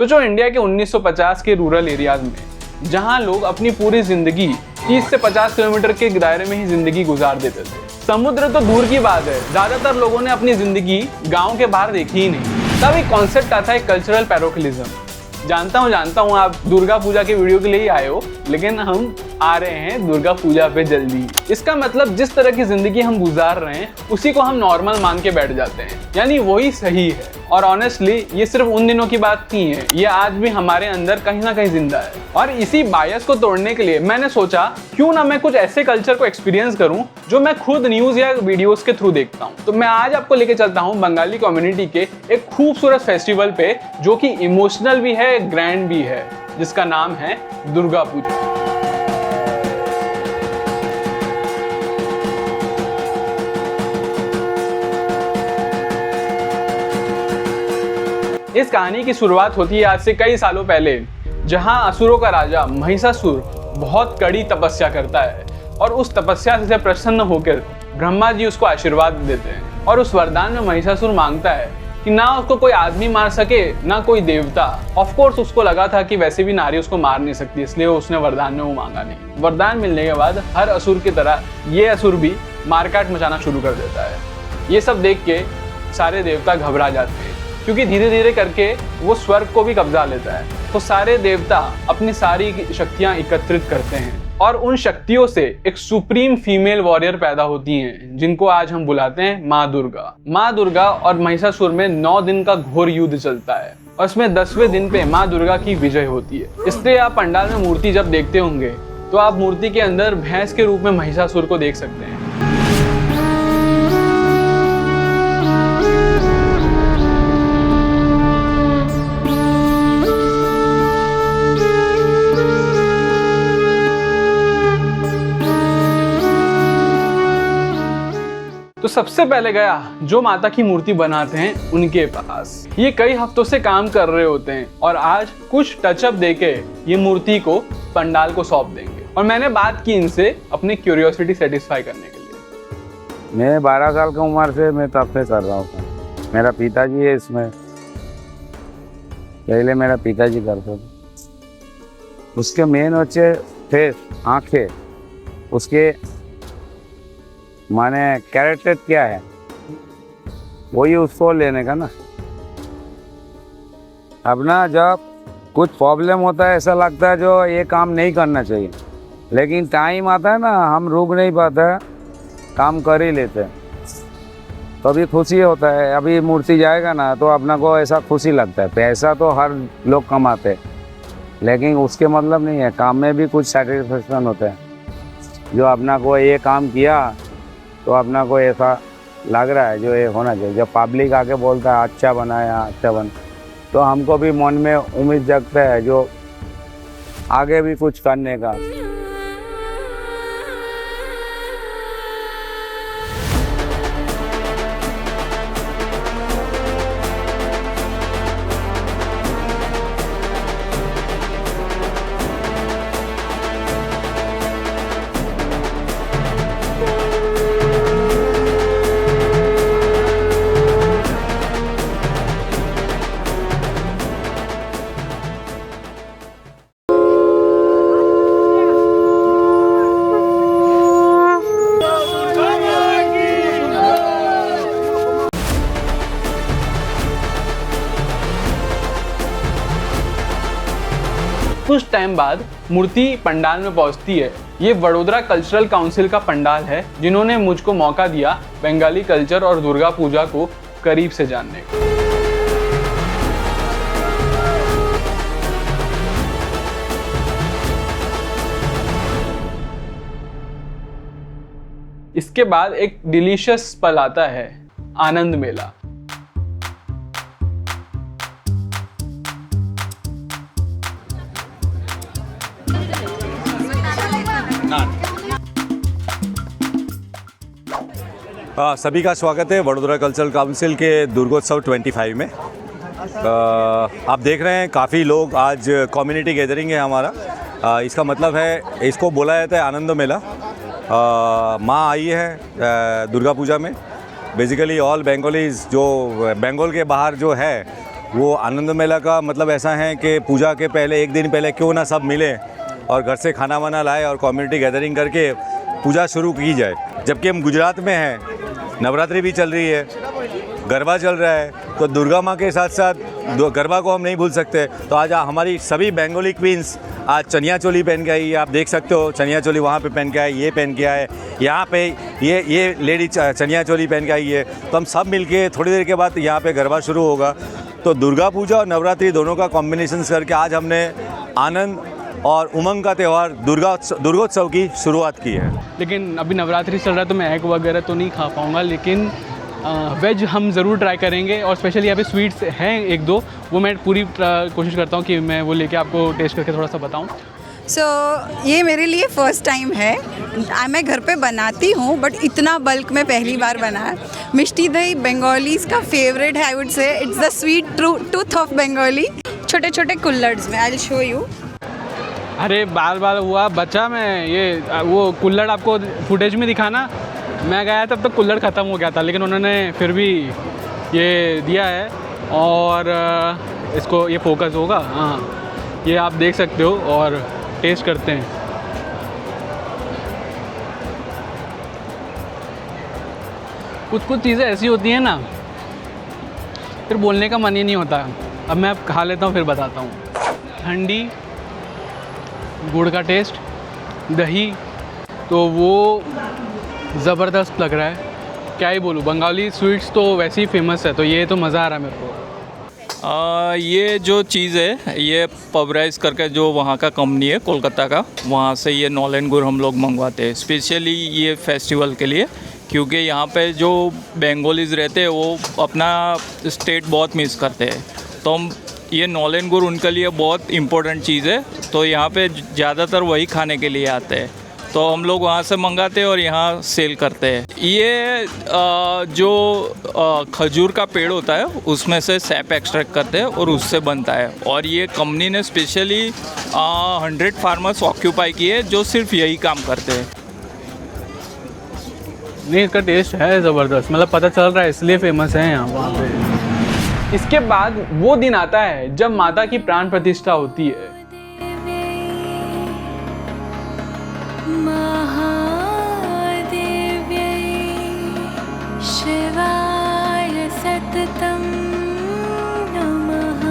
सोचो इंडिया के 1950 के रूरल एरियाज में जहां लोग अपनी पूरी जिंदगी 30 से 50 किलोमीटर के दायरे में ही जिंदगी गुजार देते थे। समुद्र तो दूर की बात है, ज्यादातर लोगों ने अपनी जिंदगी गांव के बाहर देखी ही नहीं। तब एक कॉन्सेप्ट आता है कल्चरल पैरोक्लिज्म। जानता हूँ आप दुर्गा पूजा के वीडियो के लिए ही आए हो, लेकिन हम आ रहे हैं दुर्गा पूजा पे जल्दी। इसका मतलब जिस तरह की जिंदगी हम गुजार रहे हैं उसी को हम नॉर्मल मान के बैठ जाते हैं, यानी वही सही है। और ऑनेस्टली ये सिर्फ उन दिनों की बात नहीं है, ये आज भी हमारे अंदर कहीं ना कहीं जिंदा है। और इसी बायस को तोड़ने के लिए मैंने सोचा क्यों ना मैं कुछ ऐसे कल्चर को एक्सपीरियंस करूं जो मैं खुद न्यूज या वीडियोस के थ्रू देखता हूं। तो मैं आज आपको लेके चलता हूं बंगाली कम्युनिटी के एक खूबसूरत फेस्टिवल पे जो कि इमोशनल भी है, ग्रैंड भी है, जिसका नाम है दुर्गा पूजा। इस कहानी की शुरुआत होती है आज से कई सालों पहले, जहां असुरों का राजा महिषासुर बहुत कड़ी तपस्या करता है और उस तपस्या से प्रसन्न होकर ब्रह्मा जी उसको आशीर्वाद देते हैं। और उस वरदान में महिषासुर मांगता है कि ना उसको कोई आदमी मार सके ना कोई देवता। ऑफ कोर्स उसको लगा था कि वैसे भी नारी उसको मार नहीं सकती, इसलिए उसने वरदान में वो मांगा नहीं। वरदान मिलने के बाद हर असुर की तरह ये असुर भी मारकाट मचाना शुरू कर देता है। ये सब देख के सारे देवता घबरा जाते हैं, क्योंकि धीरे धीरे करके वो स्वर्ग को भी कब्जा लेता है। तो सारे देवता अपनी सारी शक्तियां एकत्रित करते हैं और उन शक्तियों से एक सुप्रीम फीमेल वॉरियर पैदा होती हैं, जिनको आज हम बुलाते हैं माँ दुर्गा। माँ दुर्गा और महिषासुर में 9 दिन का घोर युद्ध चलता है और इसमें 10वें दिन पे माँ दुर्गा की विजय होती है। इसलिए आप पंडाल में मूर्ति जब देखते होंगे तो आप मूर्ति के अंदर भैंस के रूप में महिषासुर को देख सकते हैं। तो सबसे पहले गया जो माता की मूर्ति बनाते हैं उनके पास। ये कई हफ्तों से काम कर रहे होते हैं और आज कुछ टचअप देके ये मूर्ति को पंडाल को सौंप देंगे। और मैंने बात की इनसे अपनी क्यूरियोसिटी सेटिस्फाई करने के लिए। मैं 12 साल की उम्र से मैं तब से कर रहा हूँ। मेरा पिताजी है इसमें, पहले मेरा पिताजी करते थे। उसके मेन होचे फेस, आँखें, उसके माने कैरेक्टर क्या है वही उसको लेने का ना। अब ना जब कुछ प्रॉब्लम होता है ऐसा लगता है जो ये काम नहीं करना चाहिए, लेकिन टाइम आता है ना हम रुक नहीं पाते, काम कर ही लेते हैं, तो अभी खुशी होता है। अभी मूर्ति जाएगा ना तो अपना को ऐसा खुशी लगता है। पैसा तो हर लोग कमाते हैं, लेकिन उसके मतलब नहीं है, काम में भी कुछ सेटिस्फेक्शन होता है। जो अपना को ये काम किया तो अपना को ऐसा लग रहा है जो ये होना चाहिए। जब पब्लिक आके बोलता है अच्छा बनाया, अच्छा बना, तो हमको भी मन में उम्मीद जगता है जो आगे भी कुछ करने का। कुछ टाइम बाद मूर्ति पंडाल में पहुंचती है। ये वडोदरा कल्चरल काउंसिल का पंडाल है, जिन्होंने मुझको मौका दिया बंगाली कल्चर और दुर्गा पूजा को करीब से जानने का। इसके बाद एक डिलीशियस पल आता है, आनंद मेला। सभी का स्वागत है वडोदरा कल्चरल काउंसिल के दुर्गोत्सव 25 में। आप देख रहे हैं काफ़ी लोग, आज कम्युनिटी गैदरिंग है हमारा। इसका मतलब है, इसको बोला जाता है आनंद मेला। माँ आई है दुर्गा पूजा में। बेसिकली ऑल बंगालीज जो बंगाल के बाहर जो है वो आनंद मेला का मतलब ऐसा है कि पूजा के पहले एक दिन पहले क्यों ना सब मिले और घर से खाना वाना लाए और कम्युनिटी गैदरिंग करके पूजा शुरू की जाए। जबकि हम गुजरात में हैं, नवरात्रि भी चल रही है, गरबा चल रहा है, तो दुर्गा माँ के साथ साथ गरबा को हम नहीं भूल सकते। तो आज हमारी सभी बंगाली क्वींस आज चनिया चोली पहन के आई है। आप देख सकते हो चनिया चोली वहाँ पे पहन के आई, ये पहन के आए, यहाँ पे ये लेडी चनिया चोली पहन के आई है। तो हम सब मिलके थोड़ी देर के बाद यहाँ पे गरबा शुरू होगा। तो दुर्गा पूजा और नवरात्रि दोनों का कॉम्बिनेशन करके आज हमने आनंद और उमंग का त्यौहार दुर्गोत्सव की शुरुआत की है। लेकिन अभी नवरात्रि चल रहा है तो मैं एग वगैरह तो नहीं खा पाऊँगा, लेकिन वेज हम ज़रूर ट्राई करेंगे। और स्पेशली यहाँ पे स्वीट्स हैं एक दो, वो मैं पूरी कोशिश करता हूँ कि मैं वो लेके आपको टेस्ट करके थोड़ा सा बताऊँ। ये मेरे लिए फ़र्स्ट टाइम है। मैं घर पे बनाती हूँ बट इतना बल्क में पहली बार बनाया। मिष्टी दही बंगालीज का फेवरेट है, I would say it's the sweet tooth of Bengali. छोटे छोटे कुल्लड्स में, आई विल शो यू। अरे बाल हुआ बच्चा, मैं ये वो कुल्हड़ आपको फुटेज में दिखाना, मैं गया तब तक कुल्हड़ ख़त्म हो गया था, लेकिन उन्होंने फिर भी ये दिया है। और इसको ये फोकस होगा, हाँ ये आप देख सकते हो। और टेस्ट करते हैं। कुछ चीज़ें ऐसी होती हैं ना, फिर बोलने का मन ही नहीं होता। अब मैं खा लेता हूँ फिर बताता हूँ। ठंडी गुड़ का टेस्ट, दही तो वो ज़बरदस्त लग रहा है, क्या ही बोलूँ। बंगाली स्वीट्स तो वैसे ही फेमस है, तो ये तो मज़ा आ रहा है मेरे को। ये जो चीज़ है, ये पब राइस करके जो वहाँ का कंपनी है कोलकाता का, वहाँ से ये नॉलेन गुड़ हम लोग मंगवाते हैं स्पेशली ये फेस्टिवल के लिए। क्योंकि यहाँ पे जो बंगालीज रहते हैं वो अपना स्टेट बहुत मिस करते हैं, तो हम ये नॉलेन गुड़ उनके लिए बहुत इम्पोर्टेंट चीज़ है। तो यहाँ पे ज़्यादातर वही खाने के लिए आते हैं, तो हम लोग वहाँ से मंगाते हैं और यहाँ सेल करते हैं। ये जो खजूर का पेड़ होता है उसमें से सैप एक्सट्रैक्ट करते हैं और उससे बनता है। और ये कंपनी ने स्पेशली 100 फार्मर्स ऑक्यूपाई किए जो सिर्फ यही काम करते हैं। नहीं, इसका टेस्ट है ज़बरदस्त, मतलब पता चल रहा है इसलिए फेमस है यहाँ वहाँ पे। इसके बाद वो दिन आता है जब माता की प्राण प्रतिष्ठा होती है। शिवाय सततं नमः।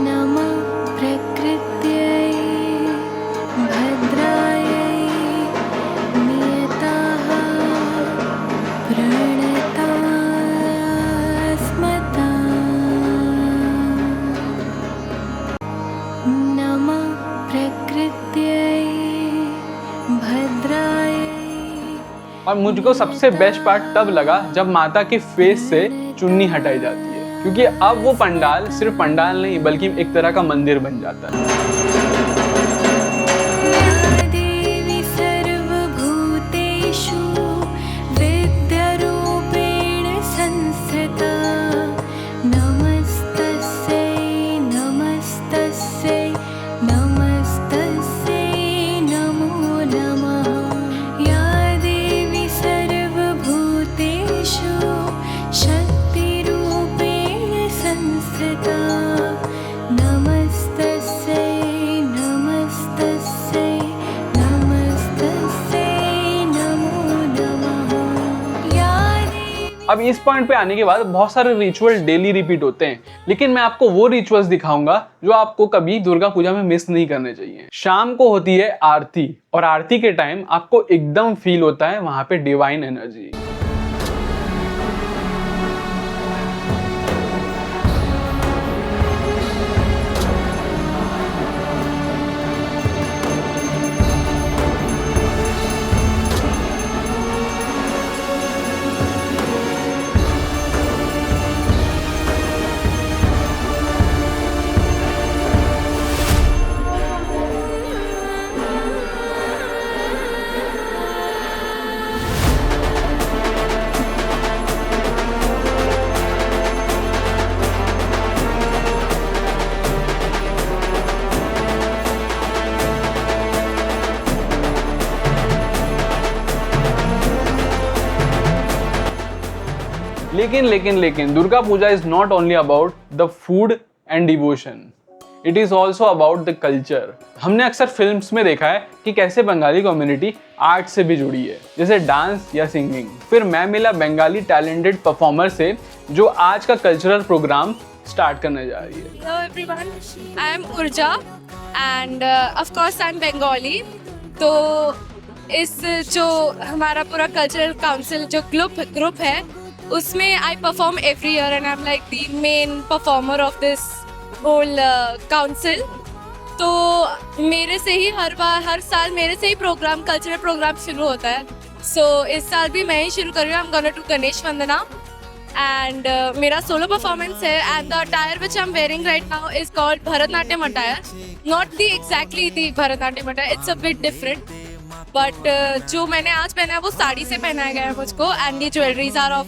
नमः प्रकृत्यै भद्रायै नियताः प्रणताः स्मताः। नमः प्रकृत्यै भद्रायै। और मुझको सबसे बेस्ट पार्ट तब लगा जब माता के फेस से चुन्नी हटाई जाती है, क्योंकि अब वो पंडाल सिर्फ पंडाल नहीं बल्कि एक तरह का मंदिर बन जाता है। देवी सर्वभूतेषु विद्यारूपेण संस्थिता। नमस्तस्यै नमस्तस्यै नमस्तस्यै नमो नमः। या देवी सर्वभूतेषु शक्तिरूपेण संस्थिता। नमस्तस्यै नमस्तस्यै नमस्तस्यै नमो नमः। या देवी। अब इस पॉइंट पे आने के बाद बहुत सारे रिचुअल डेली रिपीट होते हैं, लेकिन मैं आपको वो रिचुअल्स दिखाऊंगा जो आपको कभी दुर्गा पूजा में मिस नहीं करने चाहिए। शाम को होती है आरती, और आरती के टाइम आपको एकदम फील होता है वहां पे डिवाइन एनर्जी। लेकिन Durga Puja is not only about the food and devotion, it is also about the culture. हमने अक्सर फिल्म्स में देखा है कि कैसे बंगाली कम्युनिटी आर्ट से भी जुड़ी है, जैसे डांस या सिंगिंग। फिर मैं मिला बंगाली टैलेंटेड परफॉर्मर से जो आज का कल्चरल प्रोग्राम स्टार्ट करने जा रही है। Hello everyone, I am Urja and of course I am Bengali। तो इस जो हमारा पूरा कल्चरल काउंसिल जो ग्रुप है उसमें I perform every year and I am like the main performer of this whole council. तो मेरे से ही हर साल मेरे से ही कल्चरल प्रोग्राम शुरू होता है। सो इस साल भी मैं ही शुरू कर रही हूँ। I am gonna to Ganesh Vandana and मेरा सोलो परफॉर्मेंस है and the attire which I'm wearing right now is called Bharatnatyam attire, not the exactly the Bharatnatyam attire, it's a bit different but जो मैंने आज पहना है वो साड़ी से पहनाया गया है मुझको and the jewelries are of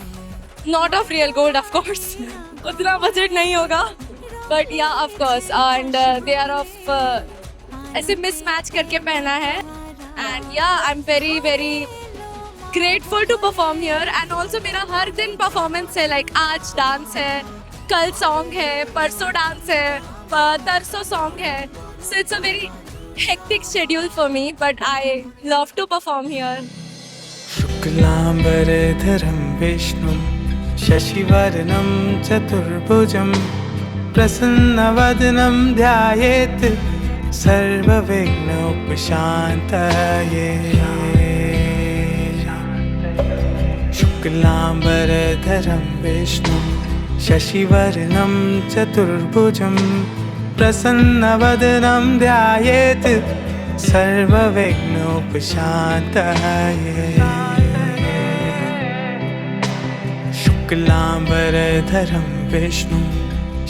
not of real gold of course उतना बजट नहीं होगा but yeah of course and they are of ऐसे mismatch करके पहना है and yeah I'm very grateful to perform here and also मेरा हर दिन performance है, like आज डांस है, कल सॉन्ग है, परसों डांस है, तरसों सॉन्ग है। So it's a very hectic schedule for me but I love to perform here। शुक्लाम्बरधरं विष्णुं शशिवर्णं चतुर्भुजं प्रसन्नवदनं ध्यायेत् सर्वविघ्नोपशान्तये। शुक्लाम्बरधरं विष्णुं शशिवर्णं चतुर्भुजं प्रसन्नवदनं ध्यायेत् सर्वविघ्नोपशान्तये। शुक्लाम्बरधरं विष्णुं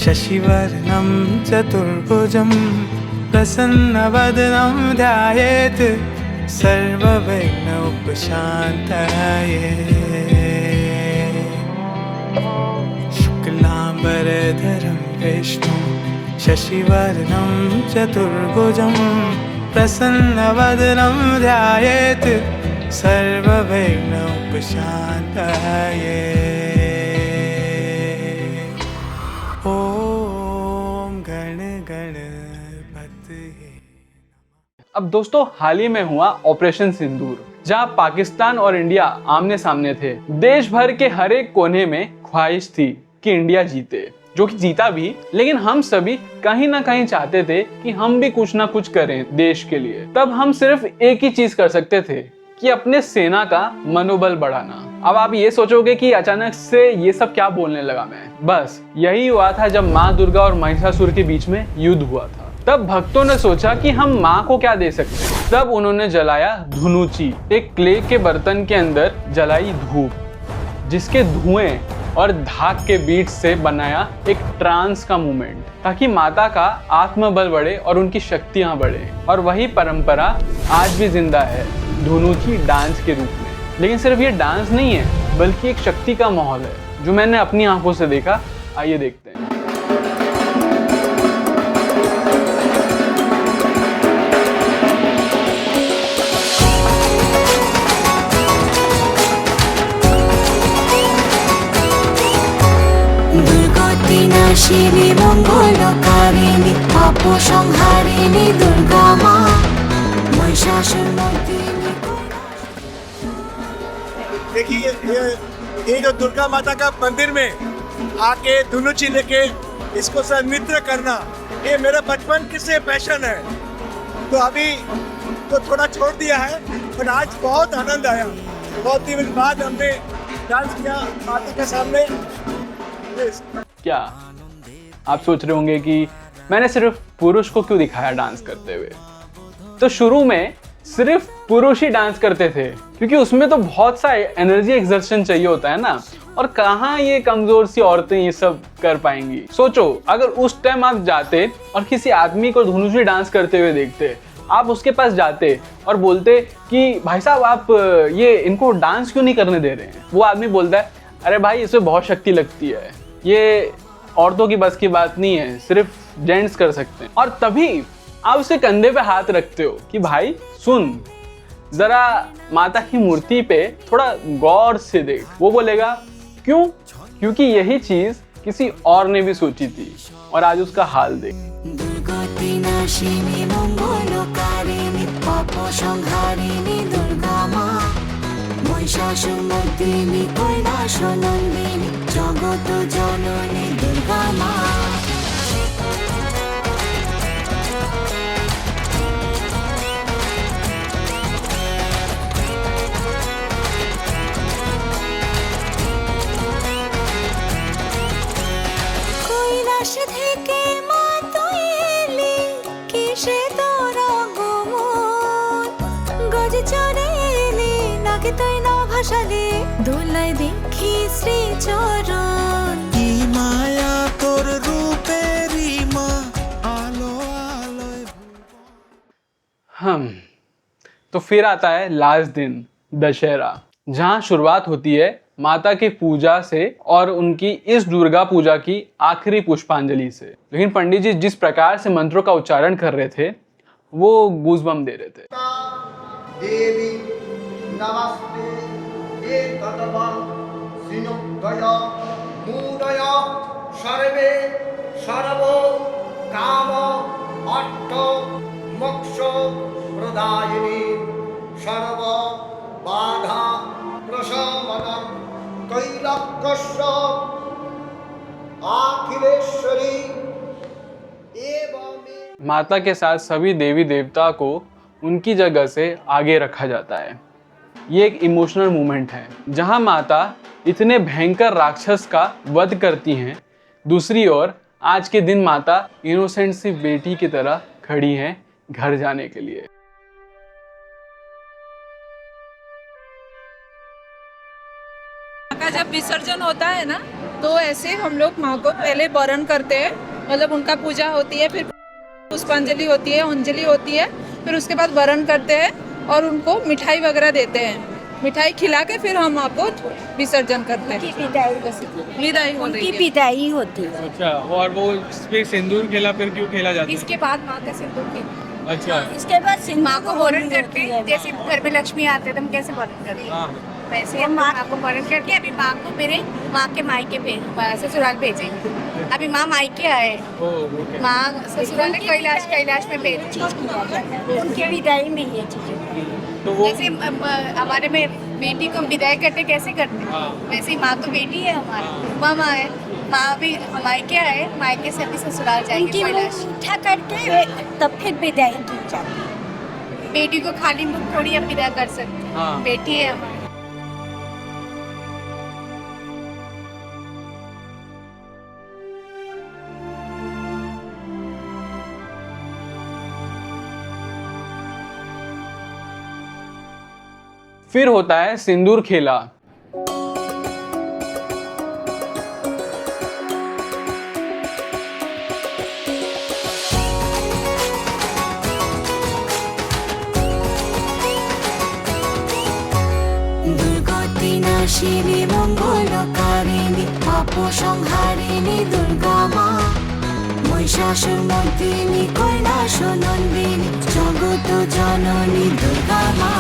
शशिवर्णं चतुर्भुजं प्रसन्नवदनं ध्यायेत् सर्वविघ्नोपशान्तये। शुक्लाम्बरधरं विष्णुं शशिवर्णं चतुर्भुजं प्रसन्नवदनं ध्यायेत् सर्वविघ्नोपशान्तये। ॐ गण गणपतये। अब दोस्तों हाल ही में हुआ ऑपरेशन सिंदूर, जहां पाकिस्तान और इंडिया आमने सामने थे। देश भर के हर एक कोने में ख्वाहिश थी कि इंडिया जीते, जो कि जीता भी, लेकिन हम सभी कहीं ना कहीं चाहते थे कि हम भी कुछ ना कुछ करें देश के लिए। तब हम सिर्फ एक ही चीज कर सकते थे कि अपने सेना का मनोबल बढ़ाना। अब आप ये सोचोगे कि अचानक से ये सब क्या बोलने लगा मैं। बस यही हुआ था जब माँ दुर्गा और महिषासुर के बीच में युद्ध हुआ था। तब भक्तों ने सोचा कि हम माँ को क्या दे सकते हैं। तब उन्होंने जलाया धुनुची, एक क्ले के बर्तन के अंदर जलाई धूप, जिसके धुएं और धाक के बीट से बनाया एक ट्रांस का मूवमेंट, ताकि माता का आत्मबल बढ़े और उनकी शक्तियां बढ़े। और वही परंपरा आज भी जिंदा है धुनुची डांस के रूप में। लेकिन सिर्फ ये डांस नहीं है, बल्कि एक शक्ति का माहौल है, जो मैंने अपनी आंखों से देखा। आइए देखते हैं। नाशिनी मंगलकारिणी पाप संहारिणी दुर्गा माँ महिषासुरमर्दिनी। देखिए ये जो दुर्गा माता का मंदिर में आके धुनुची लेके इसको सब नृत्य करना, ये मेरा बचपन से पैशन है। तो अभी तो थोड़ा छोड़ दिया है, पर आज बहुत आनंद आया। बहुत दिन बाद हमने डांस किया माता के सामने। क्या आप सोच रहे होंगे कि मैंने सिर्फ पुरुष को क्यों दिखाया डांस करते हुए? तो शुरू में सिर्फ पुरुष ही डांस करते थे, क्योंकि उसमें तो बहुत सा एनर्जी एक्सर्शन चाहिए होता है ना, और कहाँ ये कमजोर सी औरतें ये सब कर पाएंगी। सोचो, अगर उस टाइम आप जाते और किसी आदमी को धुनुची डांस करते हुए देखते, आप उसके पास जाते और बोलते कि भाई साहब आप ये इनको डांस क्यों नहीं करने दे रहे हैं? वो आदमी बोलता है, अरे भाई इसमें बहुत शक्ति लगती है, ये औरतों की बस की बात नहीं है, सिर्फ जेंट्स कर सकते हैं। और तभी आप उसके कंधे पे हाथ रखते हो कि भाई सुन, जरा माता की मूर्ति पे थोड़ा गौर से देख। वो बोलेगा क्यों? क्योंकि यही चीज किसी और ने भी सोची थी और आज उसका हाल देख। दुर्गति नाशिनी मंगलकारिणी पाप संहारिणी दुर्गा माँ महिषासुर मर्दिनी कैलाश नंदिनी जगत जननी दुर्गा माँ। কৈলাস থেকে মা তুই এলি কিসে তোর আগমন গজ চড়ে এলি নাকি তুই না ভাসালি দোলায় দেখি শ্রী চরণ কি মায়া তোর রূপেরি মা আলো আলোয় तो फिर आता है लास्ट दिन दशहरा, जहाँ शुरुआत होती है माता की पूजा से और उनकी इस दुर्गा पूजा की आखिरी पुष्पांजलि से। लेकिन पंडित जी जिस प्रकार से मंत्रों का उच्चारण कर रहे थे वो गूज़बम्प दे रहे थे। देवी नमस्ते एकदवा सिनुदया मूदया सर्वे सर्वो काम अर्थ मोक्ष प्रदायिनी सर्व बाधा प्रशमन कैलाश अखिलेश्वरी एवं माता के साथ सभी देवी देवता को उनकी जगह से आगे रखा जाता है। ये एक इमोशनल मोमेंट है जहां माता इतने भयंकर राक्षस का वध करती हैं, दूसरी ओर आज के दिन माता इनोसेंट सी बेटी की तरह खड़ी हैं घर जाने के लिए। का जब विसर्जन होता है ना तो ऐसे हम लोग माँ को पहले वरण करते हैं, मतलब उनका पूजा होती है, फिर पुष्पांजलि होती है, अंजलि होती है, फिर उसके बाद वरण करते हैं और उनको मिठाई वगैरह देते हैं। मिठाई खिला के फिर हम आपको विसर्जन करते हैं। विदाई होती है। अच्छा, और वो फिर सिंदूर खेला फिर क्यों खेला जाता है? इसके बाद माँ का सिंदूर खेलते हैं। अच्छा, इसके बाद माँ को वरण करके, जैसे घर में लक्ष्मी आते हैं तो हम कैसे वरण करते हैं, वैसे हम माँ को वरण करके अभी माँ को मेरे माँ के मायके ससुराल भेजेंगे। अभी माँ मायके आए, माँ ससुराल कैलाश में भेजे, उनके विदाई में ये चीजें तो वो जैसे हमारे में बेटी को हम विदाई करते कैसे करते हैं, वैसे ही माँ तो बेटी है हमारी, माँ है, माँ भी मायके आए, मायके से अभी ससुराल जाएंगे कैलाश। मीठा करके तब फिर विदाई की जाती है। बेटी को खाली मुख थोड़ी हम विदा कर सकते हैं, बेटी है हमारी। फिर होता है सिंदूर खेला। दुर्गति नाशिनी मंगलकारिणी पाप संहारिणी दुर्गा माँ महिषासुर मर्दिनी कैलाश नंदिनी जगत जननी दुर्गा माँ।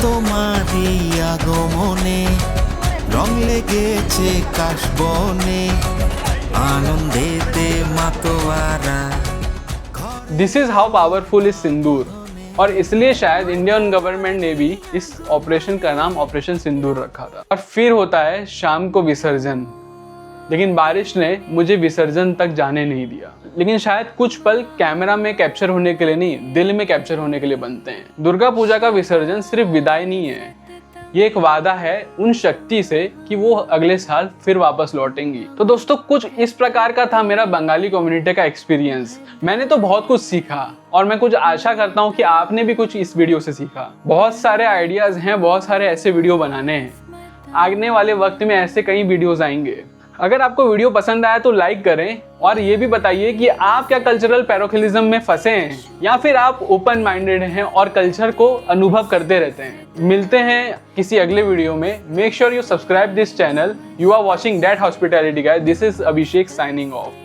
তোমারি আগমনে রং লেগেছে কাশবনে আনন্দেতে মাতোয়ারা। This is how powerful is sindoor, और इसलिए शायद इंडियन गवर्नमेंट ने भी इस ऑपरेशन का नाम ऑपरेशन सिंदूर रखा था। और फिर होता है शाम को विसर्जन, लेकिन बारिश ने मुझे विसर्जन तक जाने नहीं दिया। लेकिन शायद कुछ पल कैमरा में कैप्चर होने के लिए नहीं, दिल में कैप्चर होने के लिए बनते हैं। दुर्गा पूजा का विसर्जन सिर्फ विदाई नहीं है, ये एक वादा है उन शक्ति से कि वो अगले साल फिर वापस लौटेंगी। तो दोस्तों कुछ इस प्रकार का था मेरा बंगाली कम्युनिटी का एक्सपीरियंस। मैंने तो बहुत कुछ सीखा और मैं कुछ आशा करता हूँ कि आपने भी कुछ इस वीडियो से सीखा। बहुत सारे आइडियाज हैं, बहुत सारे ऐसे वीडियो बनाने हैं, आने वाले वक्त में ऐसे कई वीडियोज आएंगे। अगर आपको वीडियो पसंद आया तो लाइक करें और ये भी बताइए कि आप क्या कल्चरल पैरोखिलिज्म में फंसे हैं या फिर आप ओपन माइंडेड हैं और कल्चर को अनुभव करते रहते हैं। मिलते हैं किसी अगले वीडियो में। Make sure you subscribe this channel. You are watching that hospitality guys. This is Abhishek signing of.